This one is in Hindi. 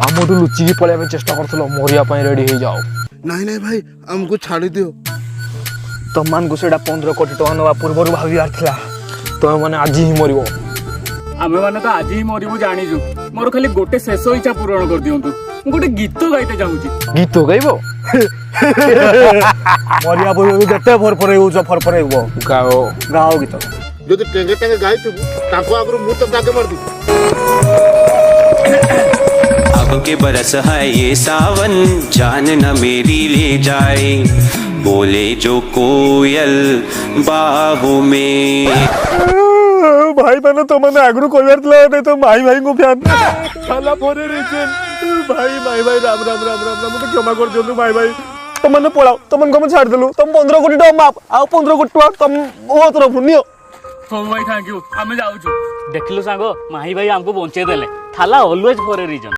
आमठू लुचिकी पलैया चेष्टा करथलो मरिया रेडी हो जाओ। नहीं नहीं भाई हमको छाड़ी दियो। तुम मान को 15 कोटी टका नवा पूर्व भाविबार थिला तुम मैंने आज ही मरिबो। आमे माने तो आज ही मरिबु जानिजु मोर खाली गोटे शेष इच्छा पूरण कर दियंतु मु गोटे गीत गाइते चाहूची। गीत गाइबो मरिया बोल जते फरफरे हो फरफरे हो गाओ गाओ गीत जो टेंगे टेंगे गाइथिबु ताको आगरो मु तो दागे मार दू। अब के बरस है ये सावन जान न मेरी ले जाए बोले जो कोयल बाहों में। भाई मैंने तो मैंने आगरू कहबार थिला नहीं तो माई भाई को फैन साला फोरे रीजन भाई माई भाई राम राम राम राम राम तो क्षमा कर दियो माई भाई तुम मैंने पळाओ तुम को छाड़ देलु तुम 15 कोटी टका माप आ 15 कोटी टका तुम ओ तरफ नियो। हो भाई थैंक यू आमे जाउछु। देखलु सांगो माही भाई हमको बंचे देले थाला ऑलवेज फॉर ए रीजन।